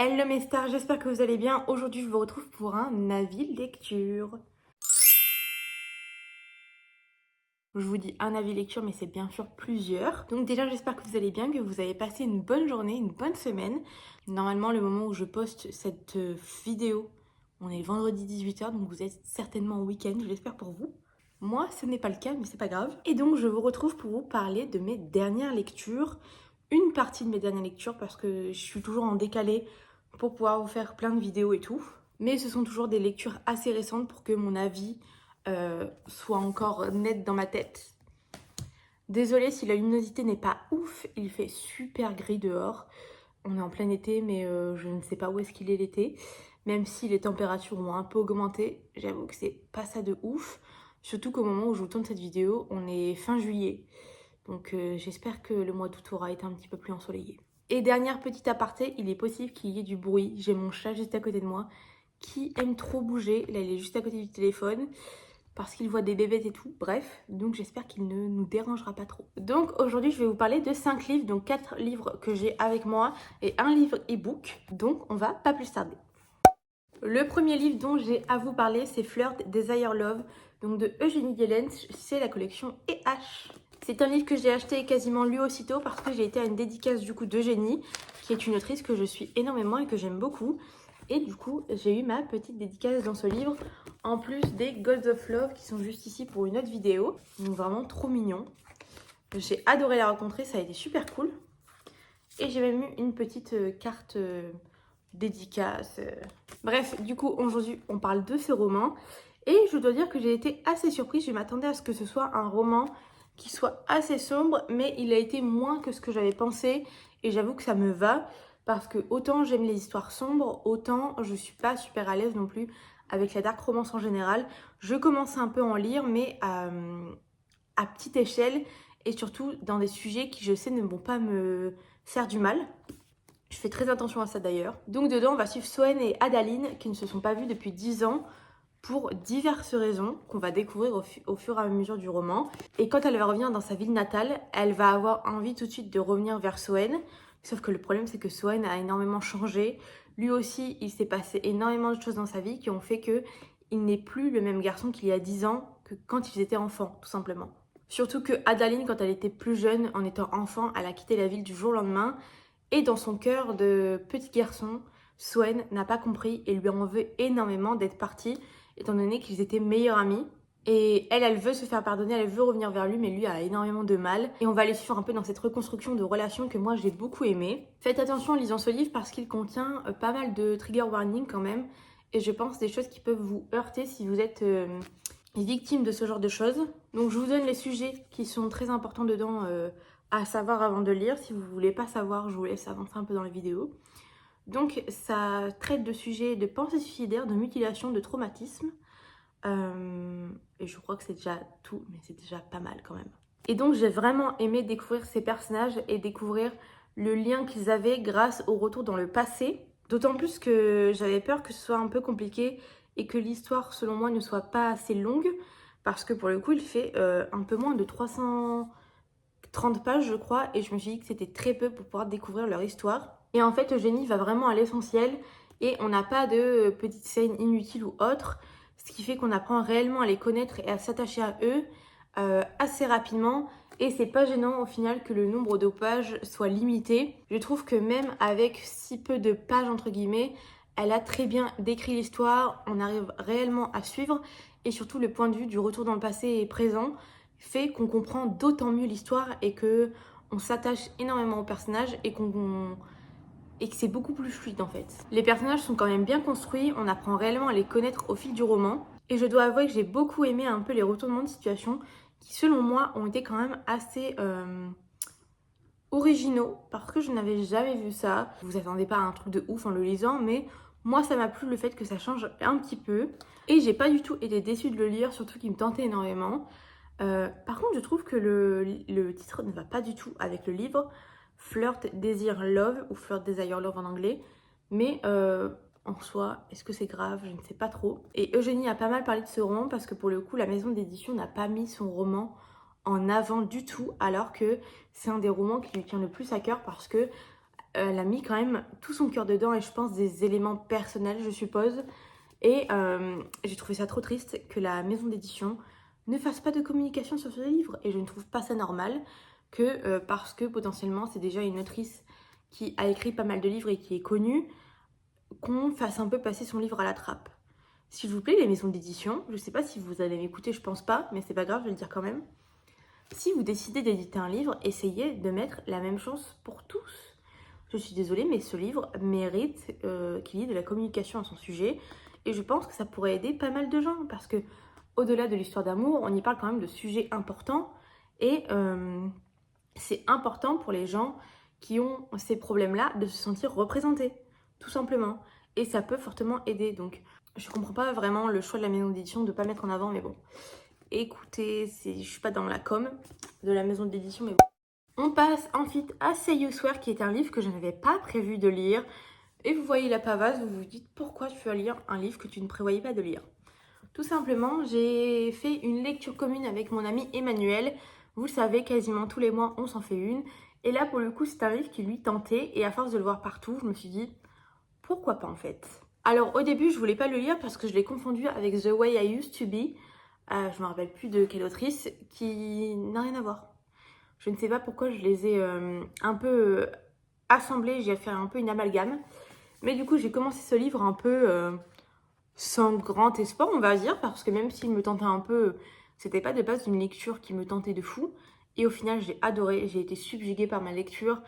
Hello mes stars, j'espère que vous allez bien. Aujourd'hui, je vous retrouve pour un avis lecture. Je vous dis un avis lecture, mais c'est bien sûr plusieurs. Donc déjà, j'espère que vous allez bien, que vous avez passé une bonne journée, une bonne semaine. Normalement, le moment où je poste cette vidéo, on est le vendredi 18h, donc vous êtes certainement en week-end, je l'espère pour vous. Moi, ce n'est pas le cas, mais c'est pas grave. Et donc, je vous retrouve pour vous parler de mes dernières lectures. Une partie de mes dernières lectures, parce que je suis toujours en décalé pour pouvoir vous faire plein de vidéos et tout. Mais ce sont toujours des lectures assez récentes pour que mon avis soit encore net dans ma tête. Désolée si la luminosité n'est pas ouf, il fait super gris dehors. On est en plein été, mais je ne sais pas où est-ce qu'il est l'été. Même si les températures ont un peu augmenté, j'avoue que c'est pas ça de ouf. Surtout qu'au moment où je vous tourne cette vidéo, on est fin juillet. Donc j'espère que le mois d'août aura été un petit peu plus ensoleillé. Et dernière petite aparté, il est possible qu'il y ait du bruit. J'ai mon chat juste à côté de moi qui aime trop bouger. Là, il est juste à côté du téléphone parce qu'il voit des bébêtes et tout. Bref, donc j'espère qu'il ne nous dérangera pas trop. Donc aujourd'hui, je vais vous parler de 5 livres, donc 4 livres que j'ai avec moi et un livre e-book. Donc on va pas plus tarder. Le premier livre dont j'ai à vous parler, c'est Flirt, Desire, Love, donc de Eugénie Delens. C'est la collection EH. C'est un livre que j'ai acheté et quasiment lu aussitôt parce que j'ai été à une dédicace du coup d'Eugénie, qui est une autrice que je suis énormément et que j'aime beaucoup. Et du coup, j'ai eu ma petite dédicace dans ce livre, en plus des Gods of Love qui sont juste ici pour une autre vidéo. Donc vraiment trop mignon. J'ai adoré la rencontrer, ça a été super cool. Et j'ai même eu une petite carte dédicace. Bref, du coup, aujourd'hui, on parle de ce roman. Et je dois dire que j'ai été assez surprise. Je m'attendais à ce que ce soit un roman qui soit assez sombre, mais il a été moins que ce que j'avais pensé. Et j'avoue que ça me va, parce que autant j'aime les histoires sombres, autant je suis pas super à l'aise non plus avec la dark romance en général. Je commence un peu à en lire, mais à petite échelle, et surtout dans des sujets qui, je sais, ne vont pas me faire du mal. Je fais très attention à ça d'ailleurs. Donc dedans, on va suivre Soen et Adaline qui ne se sont pas vus depuis 10 ans pour diverses raisons qu'on va découvrir au fur et à mesure du roman. Et quand elle va revenir dans sa ville natale, elle va avoir envie tout de suite de revenir vers Soen. Sauf que le problème, c'est que Soen a énormément changé. Lui aussi, il s'est passé énormément de choses dans sa vie qui ont fait que il n'est plus le même garçon qu'il y a 10 ans que quand ils étaient enfants, tout simplement. Surtout que Adaline, quand elle était plus jeune, en étant enfant, elle a quitté la ville du jour au lendemain. Et dans son cœur de petit garçon, Soen n'a pas compris et lui en veut énormément d'être partie, étant donné qu'ils étaient meilleurs amis. Et elle veut se faire pardonner, elle veut revenir vers lui, mais lui a énormément de mal. Et on va les suivre un peu dans cette reconstruction de relation que moi j'ai beaucoup aimé. Faites attention en lisant ce livre parce qu'il contient pas mal de trigger warning quand même. Et je pense des choses qui peuvent vous heurter si vous êtes victime de ce genre de choses. Donc je vous donne les sujets qui sont très importants dedans à savoir avant de lire. Si vous voulez pas savoir, je vous laisse avancer un peu dans la vidéo. Donc ça traite de sujets de pensée suicidaire, de mutilation, de traumatisme. Et je crois que c'est déjà tout, mais c'est déjà pas mal quand même. Et donc j'ai vraiment aimé découvrir ces personnages et découvrir le lien qu'ils avaient grâce au retour dans le passé. D'autant plus que j'avais peur que ce soit un peu compliqué et que l'histoire, selon moi, ne soit pas assez longue. Parce que pour le coup, il fait un peu moins de 330 pages, je crois. Et je me suis dit que c'était très peu pour pouvoir découvrir leur histoire. Et en fait, Eugénie va vraiment à l'essentiel. Et on n'a pas de petites scènes inutiles ou autres. Ce qui fait qu'on apprend réellement à les connaître et à s'attacher à eux assez rapidement. Et c'est pas gênant au final que le nombre de pages soit limité. Je trouve que même avec si peu de pages entre guillemets, elle a très bien décrit l'histoire, on arrive réellement à suivre. Et surtout le point de vue du retour dans le passé et présent fait qu'on comprend d'autant mieux l'histoire et que on s'attache énormément aux personnages et que c'est beaucoup plus fluide en fait. Les personnages sont quand même bien construits, on apprend réellement à les connaître au fil du roman. Et je dois avouer que j'ai beaucoup aimé un peu les retournements de situation qui selon moi ont été quand même assez originaux parce que je n'avais jamais vu ça. Vous attendez pas à un truc de ouf en le lisant, mais moi ça m'a plu le fait que ça change un petit peu. Et j'ai pas du tout été déçue de le lire, surtout qu'il me tentait énormément. Par contre, je trouve que le titre ne va pas du tout avec le livre. Flirt, Desire, Love, ou Flirt, Desire, Love en anglais. Mais en soi, est-ce que c'est grave? Je ne sais pas trop. Et Eugénie a pas mal parlé de ce roman parce que pour le coup, la maison d'édition n'a pas mis son roman en avant du tout, alors que c'est un des romans qui lui tient le plus à cœur parce que Elle a mis quand même tout son cœur dedans et je pense des éléments personnels, je suppose. Et j'ai trouvé ça trop triste que la maison d'édition ne fasse pas de communication sur ce livre. Et je ne trouve pas ça normal que parce que potentiellement c'est déjà une autrice qui a écrit pas mal de livres et qui est connue, qu'on fasse un peu passer son livre à la trappe. S'il vous plaît, les maisons d'édition, je sais pas si vous allez m'écouter, je pense pas, mais c'est pas grave, je vais le dire quand même. Si vous décidez d'éditer un livre, essayez de mettre la même chance pour tous. Je suis désolée, mais ce livre mérite qu'il y ait de la communication à son sujet. Et je pense que ça pourrait aider pas mal de gens. Parce que, au-delà de l'histoire d'amour, on y parle quand même de sujets importants. Et c'est important pour les gens qui ont ces problèmes-là de se sentir représentés. Tout simplement. Et ça peut fortement aider. Donc, je comprends pas vraiment le choix de la maison d'édition de ne pas mettre en avant, mais bon. Écoutez, je suis pas dans la com de la maison d'édition, mais bon. On passe ensuite à Say You Swear, qui est un livre que je n'avais pas prévu de lire. Et vous voyez la pavasse, vous vous dites pourquoi tu vas lire un livre que tu ne prévoyais pas de lire. Tout simplement, j'ai fait une lecture commune avec mon ami Emmanuel. Vous le savez, quasiment tous les mois, on s'en fait une. Et là, pour le coup, c'est un livre qui lui tentait. Et à force de le voir partout, je me suis dit, pourquoi pas en fait. Alors au début, je voulais pas le lire parce que je l'ai confondu avec The Way I Used to Be. Je me rappelle plus de quelle autrice, qui n'a rien à voir. Je ne sais pas pourquoi je les ai un peu assemblés, j'ai fait un peu une amalgame. Mais du coup, j'ai commencé ce livre un peu sans grand espoir, on va dire, parce que même s'il me tentait un peu, c'était pas de base une lecture qui me tentait de fou. Et au final, j'ai adoré, j'ai été subjuguée par ma lecture.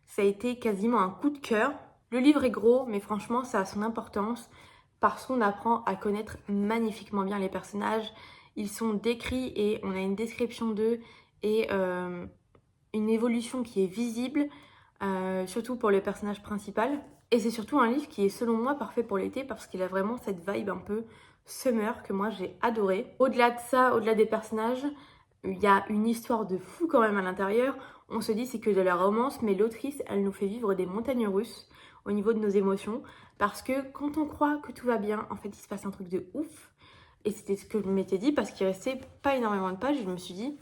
Ça a été quasiment un coup de cœur. Le livre est gros, mais franchement, ça a son importance parce qu'on apprend à connaître magnifiquement bien les personnages. Ils sont décrits et on a une description d'eux et une évolution qui est visible, surtout pour le personnage principal. Et c'est surtout un livre qui est selon moi parfait pour l'été parce qu'il a vraiment cette vibe un peu summer que moi j'ai adoré. Au-delà de ça, au-delà des personnages, il y a une histoire de fou quand même à l'intérieur. On se dit c'est que de la romance, mais l'autrice, elle nous fait vivre des montagnes russes au niveau de nos émotions. Parce que quand on croit que tout va bien, en fait il se passe un truc de ouf. Et c'était ce que je m'étais dit parce qu'il restait pas énormément de pages et je me suis dit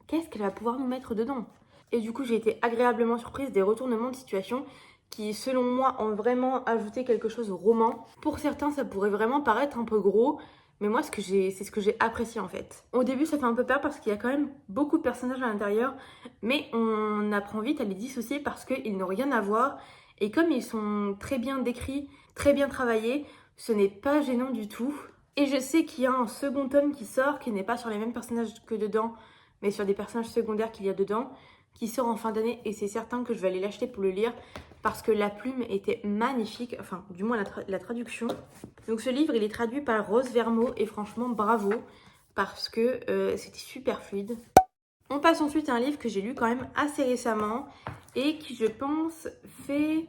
qu'est-ce qu'elle va pouvoir nous mettre dedans? Et du coup, j'ai été agréablement surprise des retournements de situation qui, selon moi, ont vraiment ajouté quelque chose au roman. Pour certains, ça pourrait vraiment paraître un peu gros, mais moi, c'est ce que j'ai apprécié en fait. Au début, ça fait un peu peur parce qu'il y a quand même beaucoup de personnages à l'intérieur, mais on apprend vite à les dissocier parce qu'ils n'ont rien à voir. Et comme ils sont très bien décrits, très bien travaillés, ce n'est pas gênant du tout. Et je sais qu'il y a un second tome qui sort, qui n'est pas sur les mêmes personnages que dedans, mais sur des personnages secondaires qu'il y a dedans, qui sort en fin d'année et c'est certain que je vais aller l'acheter pour le lire parce que la plume était magnifique, enfin du moins la traduction. Donc ce livre il est traduit par Rose Vermeau et franchement bravo parce que c'était super fluide. On passe ensuite à un livre que j'ai lu quand même assez récemment et qui je pense fait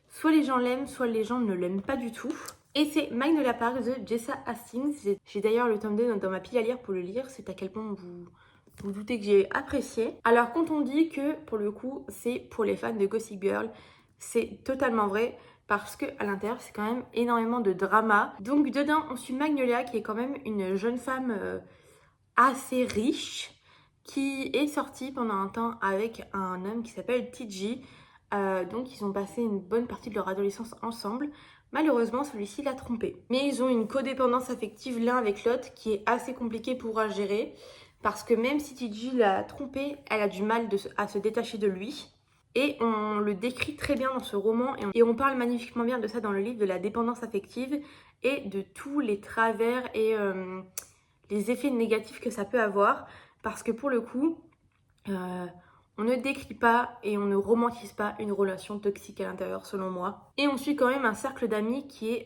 soit les gens l'aiment soit les gens ne l'aiment pas du tout. Et c'est Magnolia Park de Jessa Hastings. J'ai d'ailleurs le tome 2 dans ma pile à lire pour le lire, c'est à quel point vous doutez que j'ai apprécié. Alors quand on dit que pour le coup c'est pour les fans de Gossip Girl, c'est totalement vrai parce que à l'intérieur c'est quand même énormément de drama. Donc dedans on suit Magnolia qui est quand même une jeune femme assez riche qui est sortie pendant un temps avec un homme qui s'appelle TJ. Donc ils ont passé une bonne partie de leur adolescence ensemble. Malheureusement, celui-ci l'a trompée. Mais ils ont une codépendance affective l'un avec l'autre qui est assez compliquée pour gérer. Parce que même si TJ l'a trompée, elle a du mal à se détacher de lui. Et on le décrit très bien dans ce roman. Et on parle magnifiquement bien de ça dans le livre, de la dépendance affective et de tous les travers et les effets négatifs que ça peut avoir. Parce que pour le coup, on ne décrit pas et on ne romantise pas une relation toxique à l'intérieur, selon moi. Et on suit quand même un cercle d'amis qui est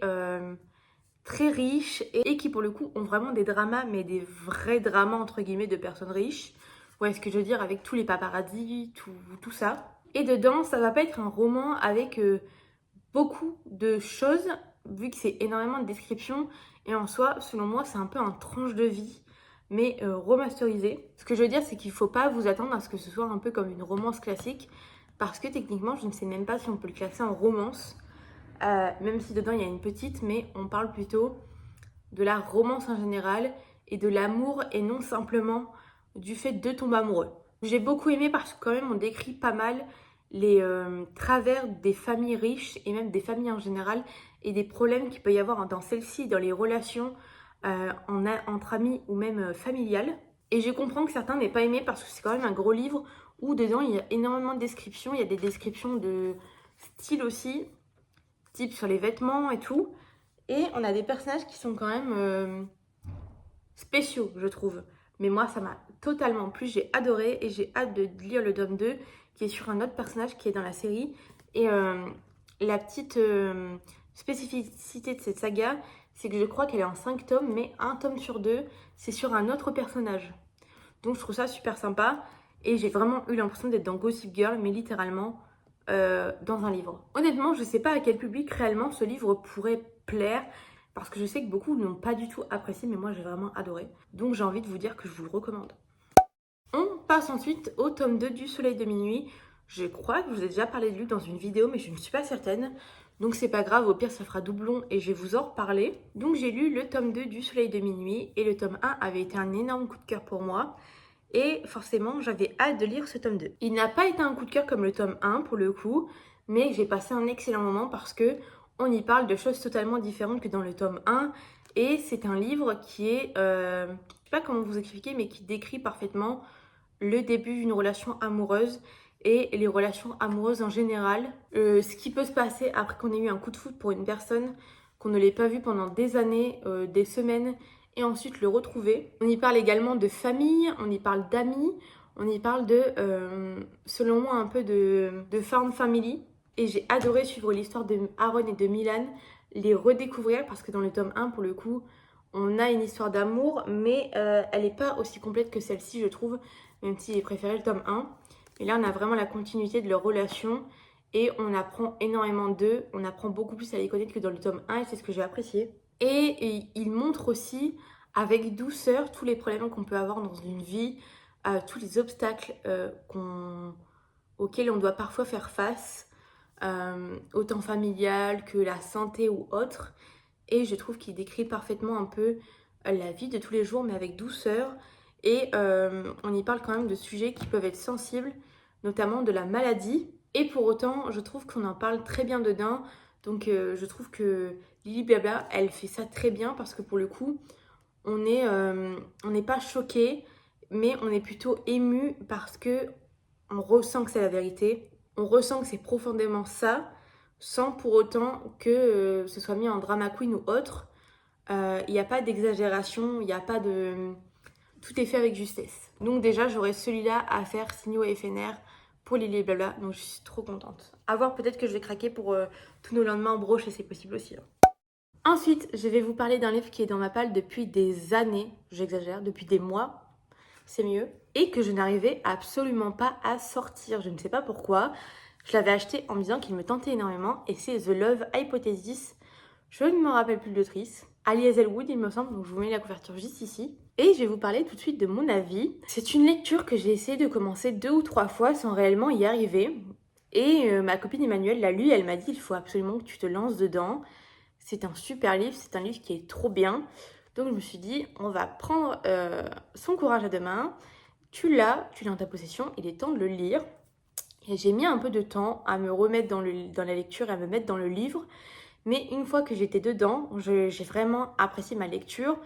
très riche et qui, pour le coup, ont vraiment des dramas, mais des vrais dramas, entre guillemets, de personnes riches. Ouais, ce que je veux dire, avec tous les paparazzis, tout ça. Et dedans, ça va pas être un roman avec beaucoup de choses, vu que c'est énormément de descriptions. Et en soi, selon moi, c'est un peu un tranche de vie mais remasterisé. Ce que je veux dire, c'est qu'il ne faut pas vous attendre à ce que ce soit un peu comme une romance classique, parce que techniquement, je ne sais même pas si on peut le classer en romance, même si dedans il y a une petite, mais on parle plutôt de la romance en général et de l'amour et non simplement du fait de tomber amoureux. J'ai beaucoup aimé parce que quand même on décrit pas mal les travers des familles riches et même des familles en général et des problèmes qu'il peut y avoir dans celles-ci, dans les relations entre amis ou même familiales. Et je comprends que certains n'aient pas aimé parce que c'est quand même un gros livre où dedans il y a énormément de descriptions. Il y a des descriptions de style aussi, type sur les vêtements et tout. Et on a des personnages qui sont quand même spéciaux, je trouve. Mais moi, ça m'a totalement plu. J'ai adoré et j'ai hâte de lire le tome 2 qui est sur un autre personnage qui est dans la série. Et la petite spécificité de cette saga, c'est que je crois qu'elle est en 5 tomes, mais un tome sur 2, c'est sur un autre personnage. Donc je trouve ça super sympa. Et j'ai vraiment eu l'impression d'être dans Gossip Girl, mais littéralement dans un livre. Honnêtement, je ne sais pas à quel public réellement ce livre pourrait plaire. Parce que je sais que beaucoup n'ont pas du tout apprécié, mais moi j'ai vraiment adoré. Donc j'ai envie de vous dire que je vous le recommande. On passe ensuite au tome 2 du Soleil de minuit. Je crois que je vous ai déjà parlé de lui dans une vidéo, mais je ne suis pas certaine. Donc c'est pas grave, au pire ça fera doublon et je vais vous en reparler. Donc j'ai lu le tome 2 du Soleil de minuit et le tome 1 avait été un énorme coup de cœur pour moi. Et forcément j'avais hâte de lire ce tome 2. Il n'a pas été un coup de cœur comme le tome 1 pour le coup, mais j'ai passé un excellent moment parce que on y parle de choses totalement différentes que dans le tome 1. Et c'est un livre qui est, je ne sais pas comment vous expliquer, mais qui décrit parfaitement le début d'une relation amoureuse et les relations amoureuses en général. Ce qui peut se passer après qu'on ait eu un coup de foudre pour une personne, qu'on ne l'ait pas vue pendant des années, des semaines, et ensuite le retrouver. On y parle également de famille, on y parle d'amis, on y parle de, selon moi, un peu de found family. Et j'ai adoré suivre l'histoire de Aaron et de Milan, les redécouvrir parce que dans le tome 1, pour le coup, on a une histoire d'amour, mais elle n'est pas aussi complète que celle-ci, je trouve, même si j'ai préféré le tome 1. Et là, on a vraiment la continuité de leur relation et on apprend énormément d'eux. On apprend beaucoup plus à les connaître que dans le tome 1 et c'est ce que j'ai apprécié. Et il montre aussi avec douceur tous les problèmes qu'on peut avoir dans une vie, tous les obstacles auxquels on doit parfois faire face. Autant familial que la santé ou autre. Et je trouve qu'il décrit parfaitement un peu la vie de tous les jours, mais avec douceur. Et on y parle quand même de sujets qui peuvent être sensibles, notamment de la maladie. Et pour autant, je trouve qu'on en parle très bien dedans. Donc je trouve que Lily Blabla, elle fait ça très bien parce que pour le coup, on n'est pas choqué, mais on est plutôt ému parce que on ressent que c'est la vérité. On ressent que c'est profondément ça, sans pour autant que ce soit mis en drama queen ou autre. Il n'y a pas d'exagération, il n'y a pas de... Tout est fait avec justesse. Donc déjà, j'aurais celui-là à faire signaux éphémères pour Lily Blabla, donc je suis trop contente. À voir, peut-être que je vais craquer pour tous nos lendemains en broche et c'est possible aussi. Ensuite, je vais vous parler d'un livre qui est dans ma palle depuis des années, j'exagère, depuis des mois, c'est mieux, et que je n'arrivais absolument pas à sortir. Je ne sais pas pourquoi. Je l'avais acheté en me disant qu'il me tentait énormément, et c'est The Love Hypothesis. Je ne me rappelle plus de l'autrice. Ali Hazelwood, il me semble, donc je vous mets la couverture juste ici. Et je vais vous parler tout de suite de mon avis. C'est une lecture que j'ai essayé de commencer 2 ou 3 fois sans réellement y arriver. Et ma copine Emmanuelle l'a lu, elle m'a dit il faut absolument que tu te lances dedans. C'est un super livre, c'est un livre qui est trop bien. Donc je me suis dit, on va prendre son courage à deux mains. Tu l'as en ta possession, il est temps de le lire. Et j'ai mis un peu de temps à me remettre dans la lecture et à me mettre dans le livre. Mais une fois que j'étais dedans, j'ai vraiment apprécié ma lecture.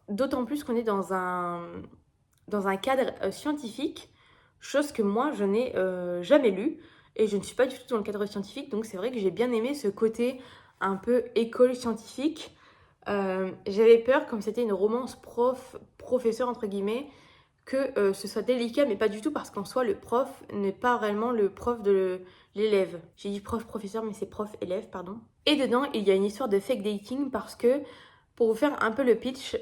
D'autant plus qu'on est dans un cadre scientifique, chose que moi, je n'ai jamais lu. Et je ne suis pas du tout dans le cadre scientifique, donc c'est vrai que j'ai bien aimé ce côté un peu école scientifique. J'avais peur, comme c'était une romance professeur entre guillemets, que ce soit délicat, mais pas du tout, parce qu'en soi, le prof n'est pas réellement le prof de l'élève. J'ai dit prof-professeur, mais c'est prof-élève, pardon. Et dedans, il y a une histoire de fake dating, parce que, pour vous faire un peu le pitch,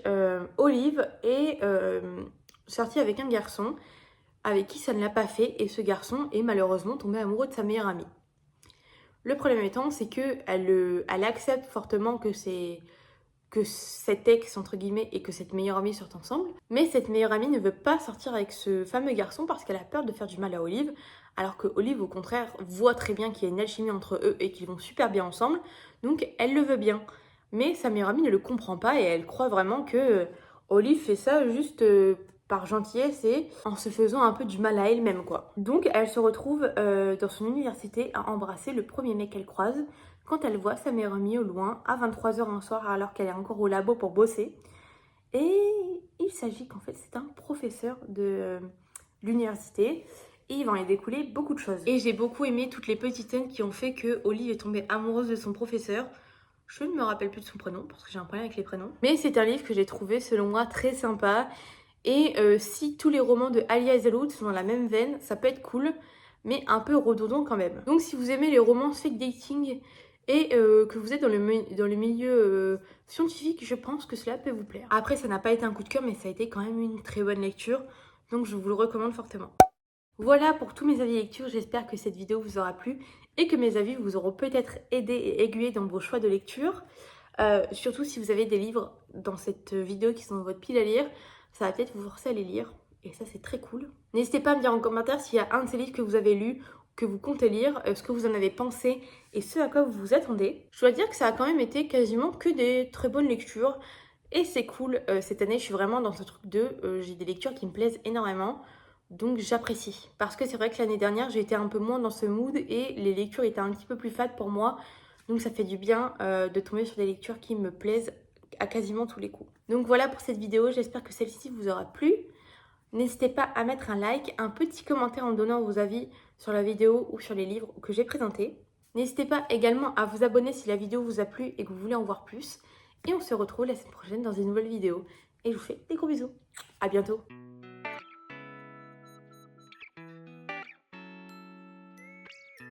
Olive est sortie avec un garçon avec qui ça ne l'a pas fait, et ce garçon est malheureusement tombé amoureux de sa meilleure amie. Le problème étant, c'est qu'elle accepte fortement que cet ex, entre guillemets, et que cette meilleure amie sortent ensemble. Mais cette meilleure amie ne veut pas sortir avec ce fameux garçon parce qu'elle a peur de faire du mal à Olive, alors que Olive, au contraire, voit très bien qu'il y a une alchimie entre eux et qu'ils vont super bien ensemble, donc elle le veut bien. Mais sa meilleure amie ne le comprend pas et elle croit vraiment que Olive fait ça juste par gentillesse et en se faisant un peu du mal à elle-même quoi. Donc elle se retrouve dans son université à embrasser le premier mec qu'elle croise quand elle voit sa meilleure amie au loin à 23 h un soir alors qu'elle est encore au labo pour bosser. Et il s'agit qu'en fait c'est un professeur de l'université et il va en découler beaucoup de choses. Et j'ai beaucoup aimé toutes les petites scènes qui ont fait que Olive est tombée amoureuse de son professeur. Je ne me rappelle plus de son prénom parce que j'ai un problème avec les prénoms. Mais c'est un livre que j'ai trouvé selon moi très sympa. Et si tous les romans de Alia Ezelwood sont dans la même veine, ça peut être cool, mais un peu redondant quand même. Donc si vous aimez les romans fake dating et que vous êtes dans le milieu scientifique, je pense que cela peut vous plaire. Après, ça n'a pas été un coup de cœur, mais ça a été quand même une très bonne lecture, donc je vous le recommande fortement. Voilà pour tous mes avis lecture, j'espère que cette vidéo vous aura plu et que mes avis vous auront peut-être aidé et aiguillé dans vos choix de lecture. Surtout si vous avez des livres dans cette vidéo qui sont dans votre pile à lire, ça va peut-être vous forcer à les lire et ça c'est très cool. N'hésitez pas à me dire en commentaire s'il y a un de ces livres que vous avez lu, que vous comptez lire, ce que vous en avez pensé et ce à quoi vous vous attendez. Je dois dire que ça a quand même été quasiment que des très bonnes lectures et c'est cool. Cette année je suis vraiment dans ce truc de j'ai des lectures qui me plaisent énormément. Donc j'apprécie. Parce que c'est vrai que l'année dernière, j'ai été un peu moins dans ce mood et les lectures étaient un petit peu plus fades pour moi. Donc ça fait du bien de tomber sur des lectures qui me plaisent à quasiment tous les coups. Donc voilà pour cette vidéo, j'espère que celle-ci vous aura plu. N'hésitez pas à mettre un like, un petit commentaire en donnant vos avis sur la vidéo ou sur les livres que j'ai présentés. N'hésitez pas également à vous abonner si la vidéo vous a plu et que vous voulez en voir plus. Et on se retrouve la semaine prochaine dans une nouvelle vidéo. Et je vous fais des gros bisous. À bientôt.